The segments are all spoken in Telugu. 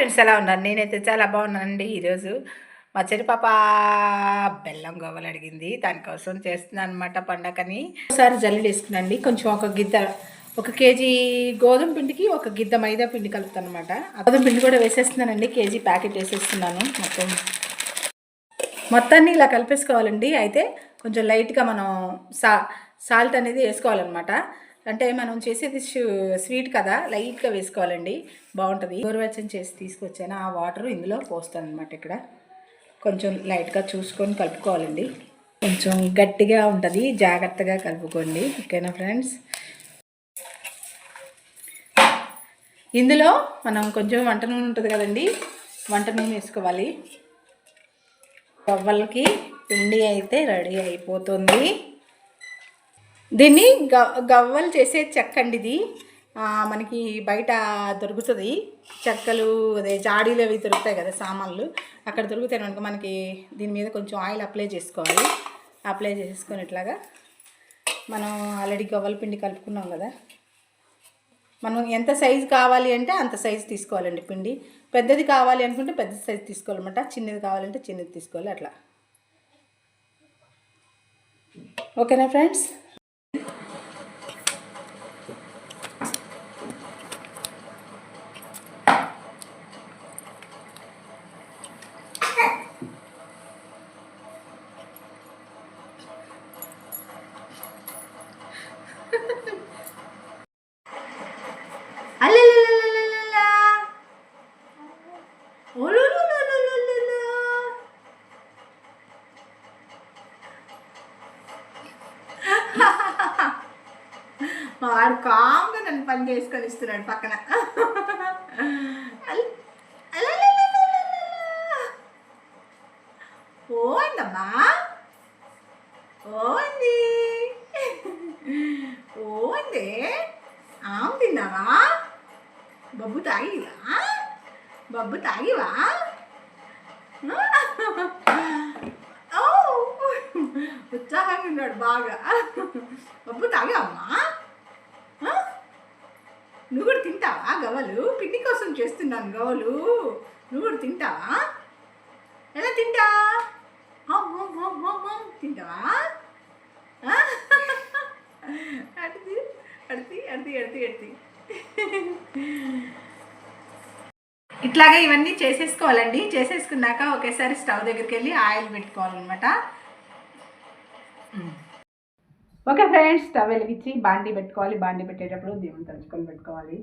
ఫ్రెండ్స్, ఎలా ఉన్నారు? నేనైతే చాలా బాగున్నానండి. ఈరోజు మా చెరి పాప బెల్లం గవ్వలు అడిగింది, దానికోసం చేస్తున్నాను అనమాట పండగని. ఒకసారి జల్లెడ వేసుకున్నాండి. కొంచెం ఒక కేజీ గోధుమ పిండికి ఒక గిద్ద మైదా పిండి కలుపుతాను అనమాట. గోధుమ పిండి కూడా వేసేస్తున్నానండి. కేజీ ప్యాకెట్ వేసేస్తున్నాను. మొత్తాన్ని ఇలా కలిపేసుకోవాలండి. అయితే కొంచెం లైట్గా మనం సాల్ట్ అనేది వేసుకోవాలన్నమాట. అంటే మనం చేసేది స్వీట్ కదా, లైట్గా వేసుకోవాలండి, బాగుంటుంది. గోరువెచ్చని చేసి తీసుకొచ్చాను. ఆ వాటర్ ఇందులో పోస్తాను అనమాట. ఇక్కడ కొంచెం లైట్గా చూసుకొని కలుపుకోవాలండి. కొంచెం గట్టిగా ఉంటుంది, జాగ్రత్తగా కలుపుకోండి. ఓకేనా ఫ్రెండ్స్? ఇందులో మనం కొంచెం వంట నూనె ఉంటుంది కదండి, వంట నూనె వేసుకోవాలి. గవ్వలకి పిండి అయితే రెడీ అయిపోతుంది. దీన్ని గవ్వలు చేసే చెక్క అండి ఇది. మనకి బయట దొరుకుతుంది చెక్కలు, అదే జాడీలు అవి దొరుకుతాయి కదా సామాన్లు, అక్కడ దొరుకుతాయి కనుక మనకి దీని మీద కొంచెం ఆయిల్ అప్లై చేసుకోవాలి. అప్లై చేసుకొని ఇట్లాగా మనం ఆల్రెడీ గవ్వల పిండి కలుపుకున్నాం కదా, మనం ఎంత సైజు కావాలి అంటే అంత సైజు తీసుకోవాలండి పిండి. పెద్దది కావాలి అనుకుంటే పెద్ద సైజు తీసుకోవాలన్నమాట, చిన్నది కావాలంటే చిన్నది తీసుకోవాలి. అట్లా ఓకేనా ఫ్రెండ్స్? మా వాడు కామ్గా నన్ను పని చేసుకొని ఇస్తున్నాడు పక్కన. ఓందమ్మా, ఓంది ఓంది. ఆమె తిన్నావా? బబ్బు తాగివా? బబ్బు తాగివా? ఉత్సాహంగా ఉన్నాడు బాగా. బబ్బు తాగావమ్మా? నువ్వు కూడా తింటావా గవ్వలు? పిండి కోసం చేస్తున్నాను గవ్వలు, నువ్వు కూడా తింటావా? ఎలా తింటా? తింటావా? అడిది అడిది అడిది అడిది అడిది. ఇట్లాగే ఇవన్నీ చేసేసుకోవాలండి. చేసేసుకున్నాక ఒకేసారి స్టవ్ దగ్గరికి వెళ్ళి ఆయిల్ పెట్టుకోవాలన్నమాట. ఓకే ఫ్రెండ్స్, స్టవ్ వెలిగించి బాండీ పెట్టుకోవాలి. బాండీ పెట్టేటప్పుడు దేవుని తలుచుకొని పెట్టుకోవాలి.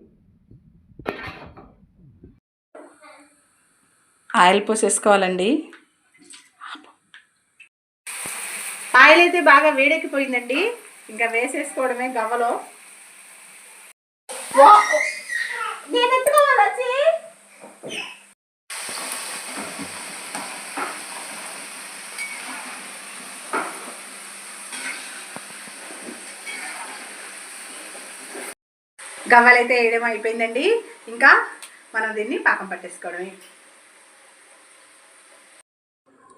ఆయిల్ పోసేసుకోవాలండి. ఆయిల్ అయితే బాగా వేడెక్కిపోయిందండి, ఇంకా వేసేసుకోవడమే గవ్వలో. నేను ఎత్తుకోవాలా? గవ్వలైతే వేయడం అయిపోయిందండి, ఇంకా మనం దీన్ని పాకం పట్టేసుకోవడమే.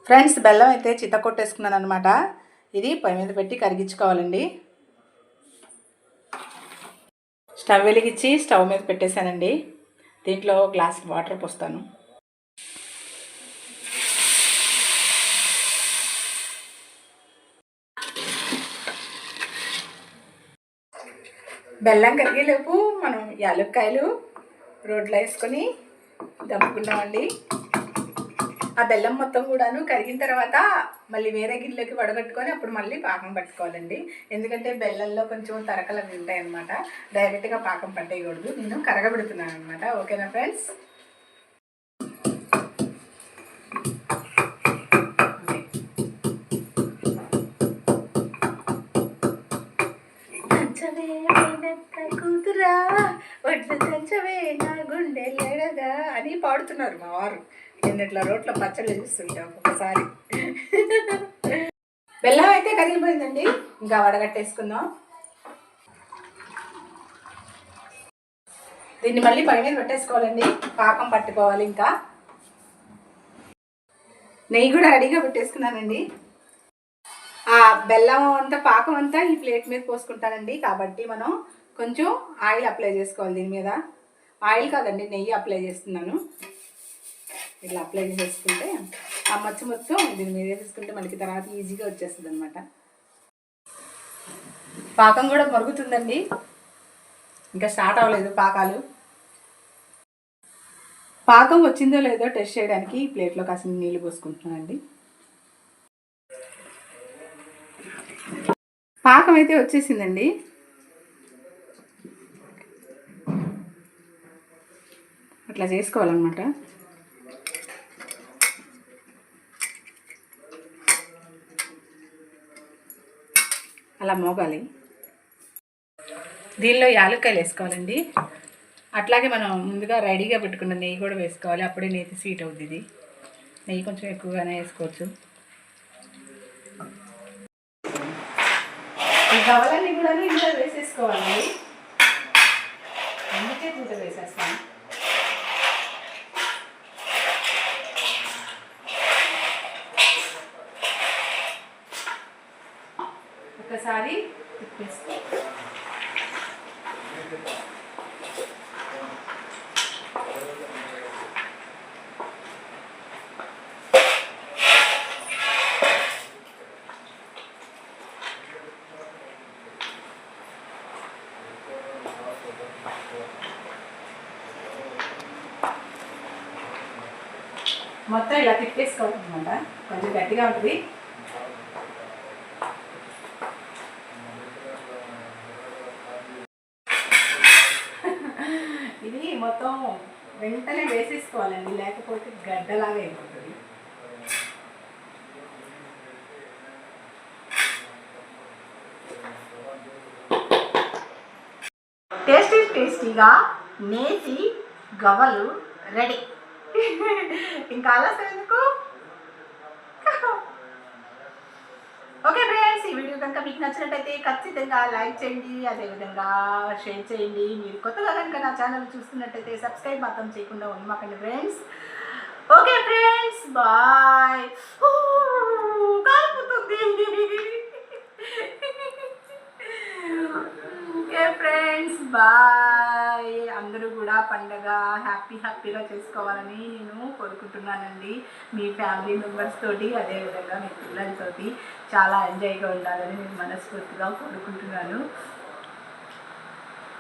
ఫ్రెండ్స్, బెల్లం అయితే చిత్త కొట్టేసుకున్నాను అనమాట. ఇది పొయ్యి మీద పెట్టి కరిగించుకోవాలండి. స్టవ్ వెలిగించి స్టవ్ మీద పెట్టేశానండి. దీంట్లో గ్లాస్ వాటర్ పోస్తాను. బెల్లం కరిగేలోపు మనం యాలక్కాయలు రోట్లో వేసుకొని దంపుకున్నామండి. ఆ బెల్లం మొత్తం కూడాను కరిగిన తర్వాత మళ్ళీ వేరే గిన్నెలోకి వడగట్టుకొని అప్పుడు మళ్ళీ పాకం పట్టుకోవాలండి. ఎందుకంటే బెల్లంలో కొంచెం తరకలు అవి ఉంటాయి అన్నమాట, డైరెక్ట్గా పాకం పట్టేయకూడదు. నేను కరగబెడుతున్నాను అనమాట. ఓకేనా ఫ్రెండ్స్? కూతురా వడ్లు దంచవే నా గుండె లేడగా అని పాడుతున్నారు మా వారు. నేను ఇట్లా రోట్లో పచ్చళ్ళు చూస్తుంటాం ఒకసారి. బెల్లం అయితే కరిగిపోయిందండి, ఇంకా వడగట్టేసుకుందాం. దీన్ని మళ్ళీ పై మీద పెట్టేసుకోవాలండి, పాకం పట్టుకోవాలి. ఇంకా నెయ్యి కూడా రెడీగా పెట్టేసుకున్నానండి. ఆ బెల్లం అంతా పాకం అంతా ఈ ప్లేట్ మీద పోసుకుంటానండి. కాబట్టి మనం కొంచెం ఆయిల్ అప్లై చేసుకోవాలి దీని మీద. ఆయిల్ కాదండి, నెయ్యి అప్లై చేస్తున్నాను. ఇట్లా అప్లై చేసుకుంటే ఆ మచ్చ మొత్తం దీని మీద వేసుకుంటే మనకి తర్వాత ఈజీగా వచ్చేస్తుంది అనమాట. పాకం కూడా మరుగుతుందండి, ఇంకా స్టార్ట్ అవ్వలేదు పాకాలు. పాకం వచ్చిందో లేదో టెస్ట్ చేయడానికి ప్లేట్లో కాసిన నీళ్ళు పోసుకుంటున్నానండి. పాకం అయితే వచ్చేసిందండి. అట్లా చేసుకోవాలన్నమాట. అలా మోగాలి. దీనిలో యాలక్కాయలు వేసుకోవాలండి. అట్లాగే మనం ముందుగా రెడీగా పెట్టుకున్న నెయ్యి కూడా వేసుకోవాలి, అప్పుడే నేతి స్వీట్ అవుతుంది. ఇది నెయ్యి కొంచెం ఎక్కువగానే వేసుకోవచ్చు. ఈ గవలన్నీ కూడా ఇంట్లో వేసేసుకోవాలి. అందుకే ఇంత వేసేస్తాను. ఒకసారి తిప్పేసుకో. మొత్తం ఇలా తిప్పేసుకోవాలన్నమాట. కొంచెం గట్టిగా ఉంటుంది. ఇది మొత్తం వెంటనే వేసేసుకోవాలండి, లేకపోతే గడ్డలాగా అయిపోతుంది. టేస్టీగా నేతి గవ్వలు రెడీ. ఇంకా ఆలస్యం ఎందుకు? ఓకే ఫ్రెండ్స్, ఈ వీడియో కనుక మీకు నచ్చినట్టయితే ఖచ్చితంగా లైక్ చేయండి, అదేవిధంగా షేర్ చేయండి. మీరు కొత్తగా కనుక నా ఛానల్ చూస్తున్నట్టయితే సబ్స్క్రైబ్ మాత్రం చేయకుండా ఉండమాకండి ఫ్రెండ్స్. Okay friends, bye. కాలిపోతుంది. Okay friends, bye. అందరూ కూడా పండగ హ్యాపీగా చేసుకోవాలని నేను కోరుకుంటున్నానండి. మీ ఫ్యామిలీ మెంబర్స్ తోటి, అదేవిధంగా మీ పిల్లలతోటి చాలా ఎంజాయ్గా ఉండాలని నేను మనస్ఫూర్తిగా కోరుకుంటున్నాను.